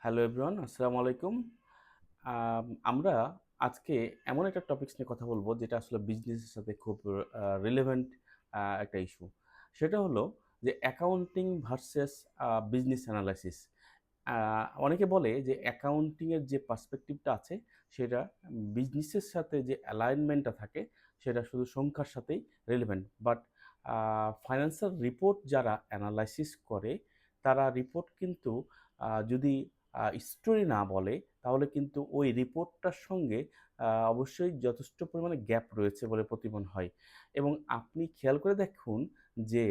Hello everyone, আসসালামু আলাইকুম। আমরা আজকে এমন একটা টপিকস নিয়ে কথা বলবো যেটা আসলে বিজনেসের সাথে খুব রিলেভেন্ট একটা ইস্যু। সেটা হলো যে অ্যাকাউন্টিং ভার্সেস বিজনেস অ্যানালাইসিস। অনেকে বলে যে অ্যাকাউন্টিংয়ের যে পার্সপেক্টিভটা আছে সেটা বিজনেসের সাথে যে অ্যালাইনমেন্টটা থাকে সেটা শুধু সংখ্যার সাথেই রিলেভেন্ট। বাট ফাইন্যান্সিয়াল রিপোর্ট যারা অ্যানালাইসিস করে তারা রিপোর্ট কিন্তু যদি স্টোরি না বলে তাহলে কিন্তু ওই রিপোর্টটার সঙ্গে অবশ্যই যথেষ্ট পরিমাণে গ্যাপ রয়েছে বলে প্রতীয়মান হয়। এবং আপনি খেয়াল করে দেখুন যে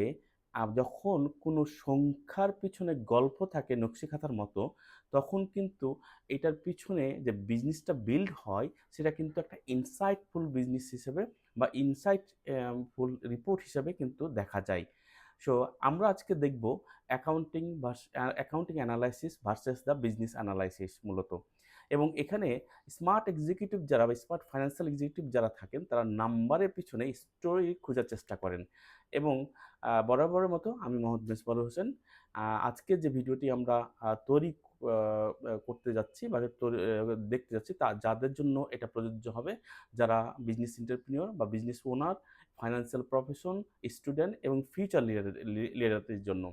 যখন কোনো সংখ্যার পিছনে গল্প থাকে নকশি কাঁথার মতো, তখন কিন্তু এটার পিছনে যে বিজনেসটা বিল্ড হয় সেটা কিন্তু একটা ইনসাইটফুল বিজনেস হিসেবে বা ফুল রিপোর্ট হিসেবে কিন্তু দেখা যায়। সো আমরা আজকে দেখব accounting analysis versus the business analysis মূলত। এবং এখানে স্মার্ট এক্সিকিউটিভ যারা বা স্মার্ট ফাইন্যান্সিয়াল এক্সিকিউটিভ যারা থাকেন তারা নাম্বারের পিছনে স্টোরি খোঁজার চেষ্টা করেন। এবং বরাবরের মতো আমি মোহাম্মদ মেজবারুল হোসেন। আজকে যে ভিডিওটি আমরা তৈরি করতে যাচ্ছি বা দেখতে যাচ্ছি যাদের জন্য এটা প্রযোজ্য হবে, যারা বিজনেস এন্টারপ্রেনিউর বা business owner, financial profession, student এবং ফিউচার লিডারদের জন্য।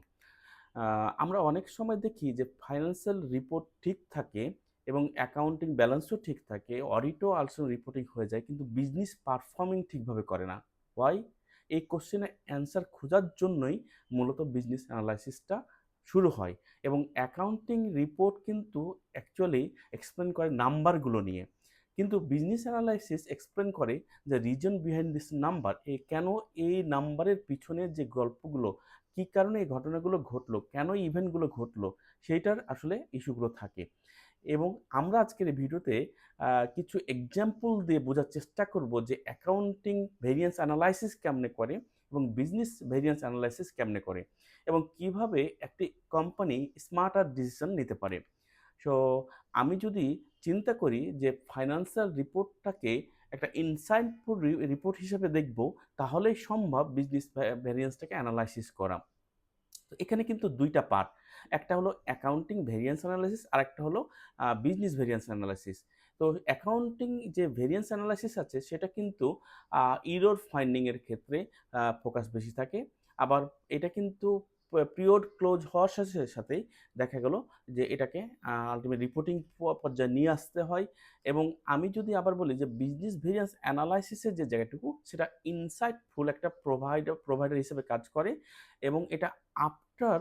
আমরা অনেক সময় দেখি যে ফাইন্যান্সিয়াল রিপোর্ট ঠিক থাকে এবং অ্যাকাউন্টিং ব্যালেন্সও ঠিক থাকে, অডিটও আলসো রিপোর্টিং হয়ে যায়, কিন্তু বিজনেস পারফর্মিং ঠিকভাবে করে না। ওয়াই? এই কোশ্চেনের অ্যান্সার খোঁজার জন্যই মূলত বিজনেস অ্যানালাইসিসটা শুরু হয়। এবং অ্যাকাউন্টিং রিপোর্ট কিন্তু অ্যাকচুয়ালি এক্সপ্লেন করে নাম্বারগুলো নিয়ে, কিন্তু বিজনেস অ্যানালাইসিস এক্সপ্লেন করে যে রিজন বিহাইন্ড দিস নাম্বার, কেন এই নাম্বারের পিছনে যে গল্পগুলো, কী কারণে এই ঘটনাগুলো ঘটলো, কেন ইভেন্টগুলো ঘটলো, সেইটার আসলে ইস্যুগুলো থাকে। এবং আমরা আজকের এই ভিডিওতে কিছু এক্সাম্পল দিয়ে বোঝার চেষ্টা করব যে অ্যাকাউন্টিং ভেরিয়েন্স অ্যানালাইসিস কেমনে করে এবং বিজনেস ভেরিয়েন্স অ্যানালাইসিস কেমনে করে এবং কিভাবে একটি কোম্পানি স্মার্টার ডিসিশন নিতে পারে। সো আমি যদি চিন্তা করি যে ফাইন্যান্সিয়াল রিপোর্টটাকে একটা ইনসাইটফুল রিপোর্ট হিসেবে দেখব, তাহলেই সম্ভব বিজনেস ভ্যারিয়েন্সটাকে অ্যানালাইসিস করা। তো এখানে কিন্তু ২ টা পার্ট। একটা হলো অ্যাকাউন্টিং ভেরিয়েন্স অ্যানালাইসিস, আরেকটা হলো বিজনেস ভেরিয়েন্স অ্যানালাইসিস। তো অ্যাকাউন্টিং যে ভেরিয়েন্স অ্যানালাইসিস আছে সেটা কিন্তু এরর ফাইন্ডিং এর ক্ষেত্রে ফোকাস বেশি থাকে। আবার এটা কিন্তু পিরিয়ড ক্লোজ হওয়ার সাথে সাথেই দেখা গেল যে এটাকে আল্টিমেট রিপোর্টিং পর্যায়ে নিয়ে আসতে হয়। এবং আমি যদি আবার বলি যে বিজনেস ভেরিয়েন্স অ্যানালাইসিসের যে জায়গাটুকু সেটা ইনসাইটফুল একটা প্রোভাইডার হিসেবে কাজ করে এবং এটা আফটার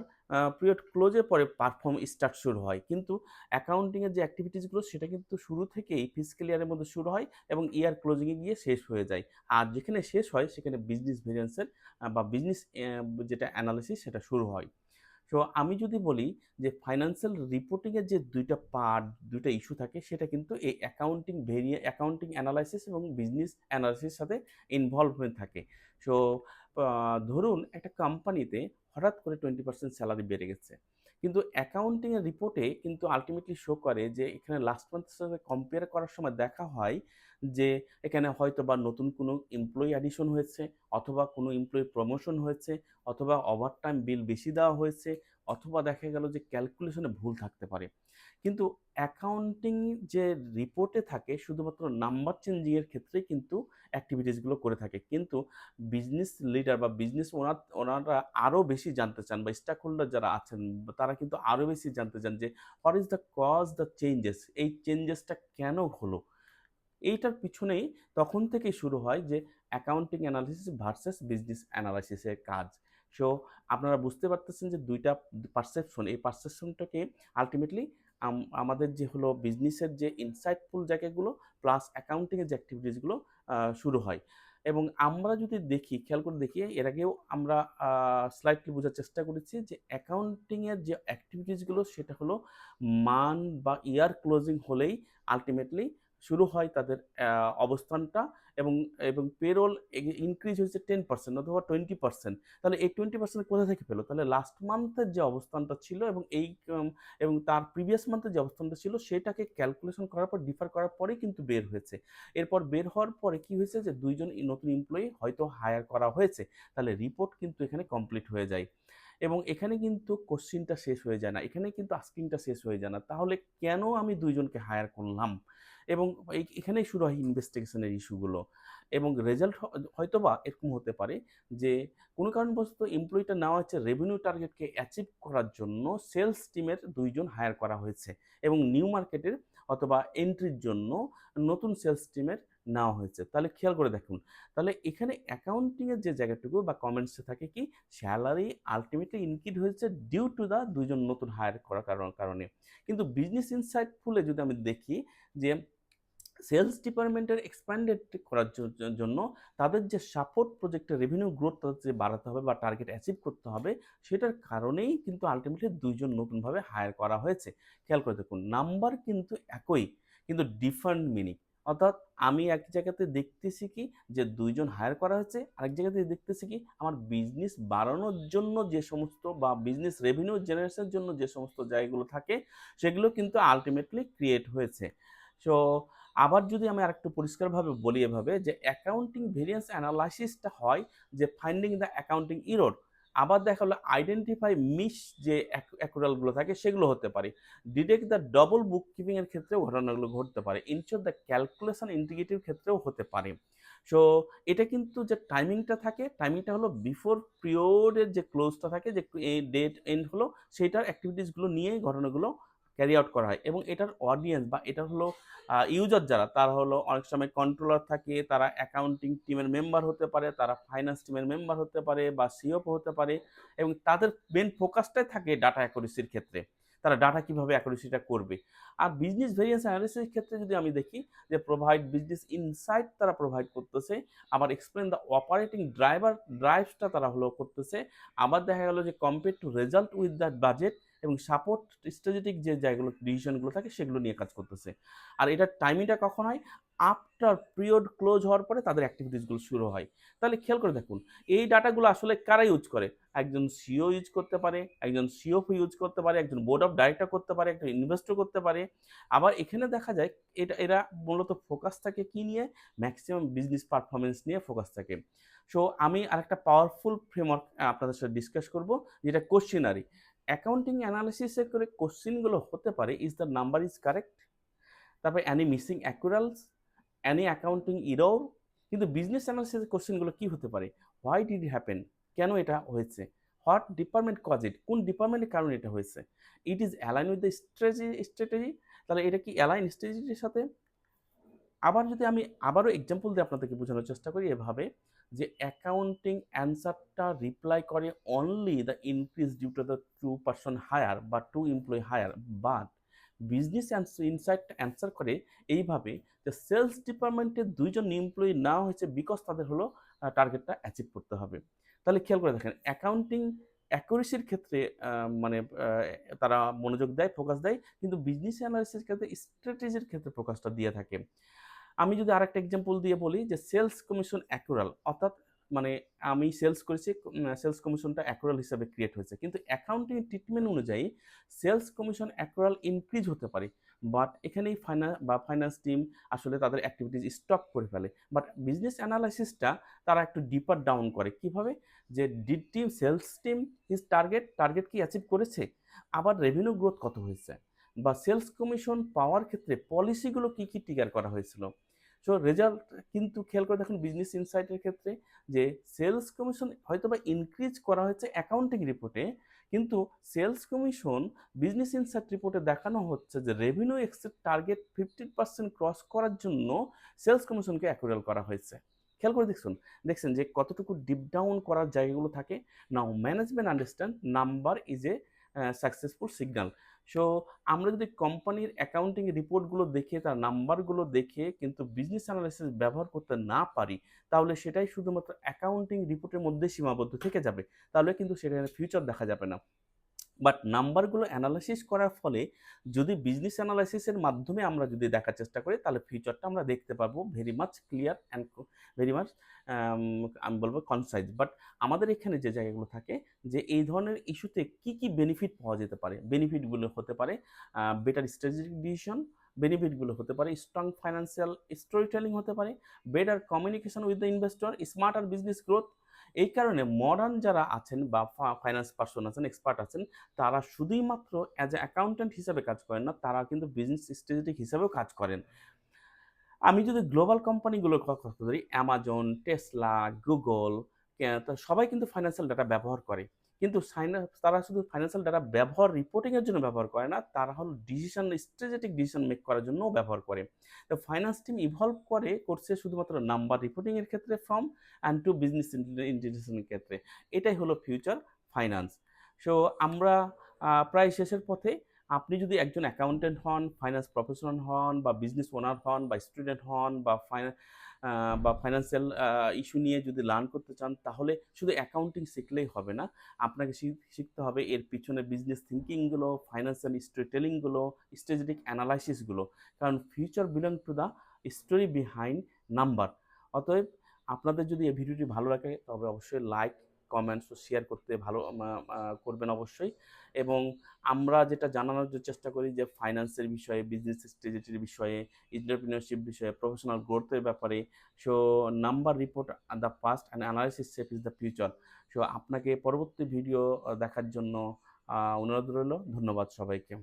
পিরিয়ড ক্লোজের পরে পারফর্ম স্টার্ট শুরু হয়। কিন্তু অ্যাকাউন্টিংয়ের যে অ্যাক্টিভিটিসগুলো সেটা কিন্তু শুরু থেকেই ফিসক্যাল ইয়ারের মধ্যে শুরু হয় এবং ইয়ার ক্লোজিংয়ে গিয়ে শেষ হয়ে যায়। আর যেখানে শেষ হয় সেখানে বিজনেস ভেরিয়েন্সের বা বিজনেস যেটা অ্যানালিসিস সেটা শুরু হয়। সো আমি যদি বলি যে ফাইন্যান্সিয়াল রিপোর্টিংয়ের যে ২ টা পার্ট, ২ টা ইস্যু থাকে সেটা কিন্তু এই অ্যাকাউন্টিং অ্যানালাইসিস এবং বিজনেস অ্যানালাইসিসের সাথে ইনভলভ হয়ে থাকে। সো ধরুন একটা কোম্পানিতে হঠাৎ করে 20% স্যালারি বেড়ে গেছে। কিন্তু অ্যাকাউন্টিং এর রিপোর্টে কিন্তু আল্টিমেটলি শো করে যে এখানে লাস্ট মান্থের সাথে কম্পেয়ার করার সময় দেখা হয় যে এখানে হয়তোবা নতুন কোনো এমপ্লয়ি অ্যাডিশন হয়েছে, অথবা কোনো এমপ্লয়ি প্রমোশন হয়েছে, অথবা ওভারটাইম বিল বেশি দেওয়া হয়েছে, অথবা দেখা গেল যে ক্যালকুলেশনে ভুল থাকতে পারে। কিন্তু অ্যাকাউন্টিং যে রিপোর্টে থাকে শুধুমাত্র নাম্বার চেঞ্জিং এর ক্ষেত্রেই কিন্তু অ্যাক্টিভিটিস গুলো করে থাকে। কিন্তু বিজনেস লিডার বা বিজনেস ওনাররা আরো বেশি জানতে চান, বা স্টেক হোল্ডার যারা আছেন তারা কিন্তু আরো বেশি জানতে চান যে what is the cause the changes, এই চেঞ্জেসটা কেন হলো। এইটার পিছনেই তখন থেকেই শুরু হয় যে অ্যাকাউন্টিং অ্যানালিসিস ভার্সেস বিজনেস অ্যানালাইসিসের কাজ। সো আপনারা বুঝতে পারতেছেন যে ২ টা পারসেপশন, এই পারসেপশনটাকে আল্টিমেটলি আমাদের যে হলো বিজনেসের যে ইনসাইটফুল জায়গাগুলো প্লাস অ্যাকাউন্টিং এর যে অ্যাক্টিভিটিসগুলো শুরু হয়। এবং আমরা যদি দেখি, খেয়াল করে দেখি, এর আগেও আমরা স্লাইডলি বোঝার চেষ্টা করেছি যে অ্যাকাউন্টিং এর যে অ্যাক্টিভিটিসগুলো সেটা হলো মান বা ইয়ার ক্লোজিং হলেই আল্টিমেটলি শুরু হয় তাদের অবস্থানটা। এবং এবং পেরোল ইনক্রিজ হয়েছে 10% অথবা 20%। তাহলে এই 20% কোথা থেকে পেলো? তাহলে লাস্ট মান্থের যে অবস্থানটা ছিল এবং এবং তার প্রিভিয়াস মান্থের যে অবস্থানটা ছিল সেটাকে ক্যালকুলেশন করার পর ডিফার করার পরেই কিন্তু বের হয়েছে। এরপর বের হওয়ার পরে কি হয়েছে যে ২ জন নতুন এমপ্লয়ি হয়তো হায়ার করা হয়েছে। তাহলে রিপোর্ট কিন্তু এখানে কমপ্লিট হয়ে যায়। এবং এখানে কিন্তু কোশ্চিনটা শেষ হয়ে যায় না, এখানে কিন্তু আস্কিংটা শেষ হয়ে যায় না। তাহলে কেন আমি ২ জনকে হায়ার করলাম? এবং এখানেই শুরু হয় ইনভেস্টিগেশনের ইস্যুগুলো। এবং রেজাল্ট হয়তোবা এরকম হতে পারে যে কোনো কারণবশত এমপ্লয়িটা নেওয়া হচ্ছে রেভিনিউ টার্গেটকে অ্যাচিভ করার জন্য সেলস টিমের ২ জন হায়ার করা হয়েছে এবং নিউ মার্কেটের অথবা এন্ট্রির জন্য নতুন সেলস টিমের নেওয়া হয়েছে। তাহলে খেয়াল করে দেখুন, তাহলে এখানে অ্যাকাউন্টিংয়ের যে জায়গাটুকু বা কমেন্টসে থাকে কি স্যালারি আল্টিমেটলি ইনক্রিজ হয়েছে ডিউ টু দ্য ২ জন নতুন হায়ার করার কারণে। কিন্তু বিজনেস ইনসাইটফুলে যদি আমি দেখি যে সেলস ডিপার্টমেন্টের এক্সপ্যান্ডেড করার জন্য তাদের যে সাপোর্ট প্রজেক্টের রেভিনিউ গ্রোথ তাদের যে বাড়াতে হবে বা টার্গেট অ্যাচিভ করতে হবে সেটার কারণেই কিন্তু আলটিমেটলি ২ জন নতুনভাবে হায়ার করা হয়েছে। খেয়াল করে দেখুন নাম্বার কিন্তু একই কিন্তু ডিফারেন্ট মিনিং। অর্থাৎ আমি এক জায়গাতে দেখতেছি কি যে ২ জন হায়ার করা হয়েছে, আরেক জায়গাতে দেখতেছি কি আমার বিজনেস বাড়ানোর জন্য যে সমস্ত বা বিজনেস রেভিনিউ জেনারেশনের জন্য যে সমস্ত জায়গাগুলো থাকে সেগুলো কিন্তু আলটিমেটলি ক্রিয়েট হয়েছে। সো আবার যদি আমি আরেকটু পরিষ্কারভাবে বলি এভাবে যে অ্যাকাউন্টিং ভেরিয়েন্স অ্যানালাইসিসটা হয় যে ফাইন্ডিং দ্য অ্যাকাউন্টিং ইরর, আবার দেখা হলো আইডেন্টিফাই মিস যে অ্যাকুরালগুলো থাকে সেগুলো হতে পারে, detect the double book keeping এর ক্ষেত্রেও ঘটনাগুলো ঘটতে পারে, ইনশিওর দ্য ক্যালকুলেশন ইন্টিগ্রিটির ক্ষেত্রেও হতে পারে। সো এটা কিন্তু যে টাইমিংটা থাকে টাইমিংটা হলো বিফোর পিরিয়ডের যে ক্লোজটা থাকে যে এই ডেট এন্ড হলো সেটার অ্যাক্টিভিটিসগুলো নিয়েই ঘটনাগুলো ক্যারি আউট করা হয় এবং এটার অডিয়েন্স বা এটা হলো ইউজার যারা তারা হলো অনেক সময় কন্ট্রোলার থাকে, তারা অ্যাকাউন্টিং টিমের মেম্বার হতে পারে, তারা ফাইন্যান্স টিমের মেম্বার হতে পারে বা সিওপো হতে পারে এবং তাদের মেন ফোকাসটাই থাকে ডাটা অ্যাকুরেসির ক্ষেত্রে। তারা ডাটা কিভাবে অ্যাকুরেসিটা করবে। আর বিজনেস ভেরিয়েন্স অ্যানালিসিসের ক্ষেত্রে যদি আমি দেখি যে প্রোভাইড বিজনেস ইনসাইট তারা প্রোভাইড করতেছে, আবার এক্সপ্লেন দ্য অপারেটিং ড্রাইভসটা তারা হলো করতেছে, আবার দেখা গেল যে compare to result with that budget এবং সাপোর্ট স্ট্র্যাটেজিক যে জায়গাগুলো ডিসিশনগুলো থাকে সেগুলো নিয়ে কাজ করতেছে। আর এটার টাইমিংটা কখন হয়? আফটার পিরিয়ড ক্লোজ হওয়ার পরে তাদের অ্যাক্টিভিটিসগুলো শুরু হয়। তাহলে খেয়াল করে দেখুন, এই ডাটাগুলো আসলে কারা ইউজ করে? একজন সিইও ইউজ করতে পারে, একজন সিওপি ইউজ করতে পারে, একজন বোর্ড অফ ডাইরেক্টর করতে পারে, একজন ইনভেস্টর করতে পারে। আবার এখানে দেখা যায় এরা মূলত ফোকাস থাকে কি নিয়ে? ম্যাক্সিমাম বিজনেস পারফরম্যান্স নিয়ে ফোকাস থাকে। সো আমি আরেকটা পাওয়ারফুল ফ্রেমওয়ার্ক আপনাদের সাথে ডিসকাস করব যেটা কোয়েশ্চেনারি। অ্যাকাউন্টিং অ্যানালিসিসের করে কোশ্চেনগুলো হতে পারে is the number is correct, তারপরে any missing accruals, any accounting error. কিন্তু বিজনেস অ্যানালিসিসের কোশ্চেনগুলো কি হতে পারে? হোয়াই ডিড ইট হ্যাপেন, কেন এটা হয়েছে? হোয়াট ডিপার্টমেন্ট কজ ইট, কোন ডিপার্টমেন্টের কারণে এটা হয়েছে? It is align with the strategy, তাহলে এটা কি অ্যালাইন স্ট্র্যাটেজির সাথে? আবার যদি আমি আবারও এক্সাম্পল দিয়ে আপনাদেরকে বোঝানোর চেষ্টা করি এভাবে যে অ্যাকাউন্টিং অ্যান্সারটা রিপ্লাই করে only the increase due to the 2 person hire বা 2 employee hire, but business insight answer করে এইভাবে যে সেলস ডিপার্টমেন্টের ২ জন এমপ্লয়ি নেওয়া হয়েছে বিকজ তাদের হলো টার্গেটটা অ্যাচিভ করতে হবে। তাহলে খেয়াল করে দেখেন অ্যাকাউন্টিং অ্যাকুরেসির ক্ষেত্রে মানে তারা মনোযোগ দেয়, ফোকাস দেয়, কিন্তু বিজনেস অ্যানালিসিসের ক্ষেত্রে স্ট্র্যাটেজির ক্ষেত্রে ফোকাসটা দিয়ে থাকে। আমি যদি আরেকটা এক্সাম্পল দিয়ে বলি যে সেলস কমিশন অ্যাকুরাল, অর্থাৎ মানে আমি সেলস করেছি, সেলস কমিশনটা অ্যাকুরাল হিসাবে ক্রিয়েট হয়েছে, কিন্তু অ্যাকাউন্টিং ট্রিটমেন্ট অনুযায়ী সেলস কমিশন অ্যাকুরাল ইনক্রিজ হতে পারে, বাট এখানেই ফাইন্যান্স টিম আসলে তাদের অ্যাক্টিভিটিস স্টপ করে ফেলে। বাট বিজনেস অ্যানালাইসিসটা তারা একটু ডিপার ডাউন করে কিভাবে, যে did team sales team his target কি অ্যাচিভ করেছে, আবার রেভিনিউ গ্রোথ কত হয়েছে, বা সেলস কমিশন পাওয়ার ক্ষেত্রে পলিসিগুলো কি কি ট্রিগার করা হয়েছিল। সো রেজাল্ট কিন্তু খেয়াল করে দেখুন বিজনেস ইনসাইটের ক্ষেত্রে যে সেলস কমিশন হয়তো বা ইনক্রিজ করা হয়েছে অ্যাকাউন্টিং রিপোর্টে, কিন্তু সেলস কমিশন বিজনেস ইনসাইট রিপোর্টে দেখানো হচ্ছে যে রেভিনিউ এক্সেড টার্গেট 50% ক্রস করার জন্য সেলস কমিশনকে অ্যাকুরাল করা হয়েছে। খেয়াল করে দেখছেন যে কতটুকু ডিপ ডাউন করার জায়গাগুলো থাকে। Now management understand number is a successful signal. So আমরা যদি কোম্পানির অ্যাকাউন্টিং রিপোর্টগুলো দেখে তার নাম্বারগুলো দেখে কিন্তু বিজনেস অ্যানালাইসিস ব্যবহার করতে না পারি, তাহলে সেটাই শুধুমাত্র অ্যাকাউন্টিং রিপোর্টের মধ্যে সীমাবদ্ধ থেকে যাবে, তাহলে কিন্তু সেখানে ফিউচার দেখা যাবে না। বাট নাম্বারগুলো অ্যানালাইসিস করার ফলে যদি বিজনেস অ্যানালাইসিসের মাধ্যমে আমরা যদি দেখার চেষ্টা করি তাহলে ফিউচারটা আমরা দেখতে পারবো very much clear and very much আমি বলবো কনসাইজ। বাট আমাদের এখানে যে জায়গাগুলো থাকে যে এই ধরনের ইস্যুতে কি কি বেনিফিট পাওয়া যেতে পারে, বেনিফিটগুলো হতে পারে বেটার স্ট্র্যাটেজিক ডিসিশন, বেনিফিটগুলো হতে পারে স্ট্রং ফাইন্যান্সিয়াল স্টোরি টেলিং, হতে পারে better communication with the investor, smarter business growth, এই কারণে মডার্ন যারা আছেন বা ফাইন্যান্স পারসন আছেন, এক্সপার্ট আছেন, তারা শুধুই মাত্র অ্যাজ এ অ্যাকাউন্ট্যান্ট হিসাবে কাজ করেন না, তারা কিন্তু বিজনেস স্ট্র্যাটেজিক হিসাবেও কাজ করেন। আমি যদি গ্লোবাল কোম্পানিগুলোর কথা ধরি, অ্যামাজন, টেসলা, গুগল, তো সবাই কিন্তু ফাইন্যান্সিয়াল ডাটা ব্যবহার করে। কিন্তু তারা শুধু ফাইন্যান্সিয়াল ডাটা ব্যবহার রিপোর্টিং এর জন্য ব্যবহার করে না, তারা হলো স্ট্র্যাটেজিক ডিসিশন মেক করার জন্যও ব্যবহার করে। তো ফাইন্যান্স টিম ইভলভ করছে শুধুমাত্র নাম্বার রিপোর্টিং এর ক্ষেত্রে from and to business intelligence এর ক্ষেত্রে। এটাই হলো ফিউচার ফাইন্যান্স। সো আমরা প্রায় শেষের পথে। আপনি যদি একজন অ্যাকাউন্টেন্ট হন, ফাইন্যান্স প্রফেশনাল হন বা বিজনেস ওনার হন বা স্টুডেন্ট হন বা ফাইন্যান্সিয়াল ইস্যু নিয়ে যদি লার্ন করতে চান, তাহলে শুধু অ্যাকাউন্টিং শিখলেই হবে না। আপনাকে শিখতে হবে এর পিছনে বিজনেস থিঙ্কিংগুলো, ফাইন্যান্সিয়াল স্টোরিটেলিংগুলো, স্ট্র্যাটেজিক অ্যানালাইসিসগুলো। কারণ future belong to the story behind number. অতএব আপনাদের যদি এই ভিডিওটি ভালো লাগে তবে অবশ্যই লাইক, কমেন্টস ও শেয়ার করতে করবেন অবশ্যই। এবং আমরা যেটা জানানোর যে চেষ্টা করি যে ফাইন্যান্সের বিষয়ে, বিজনেস স্ট্র্যাটেজির বিষয়ে, এন্টারপ্রেনিউরশিপ বিষয়ে, প্রফেশনাল গ্রোথের ব্যাপারে। So number report the past and analysis shape is the future. So আপনাকে পরবর্তী ভিডিও দেখার জন্য অনুরোধ রইল। ধন্যবাদ সবাইকে।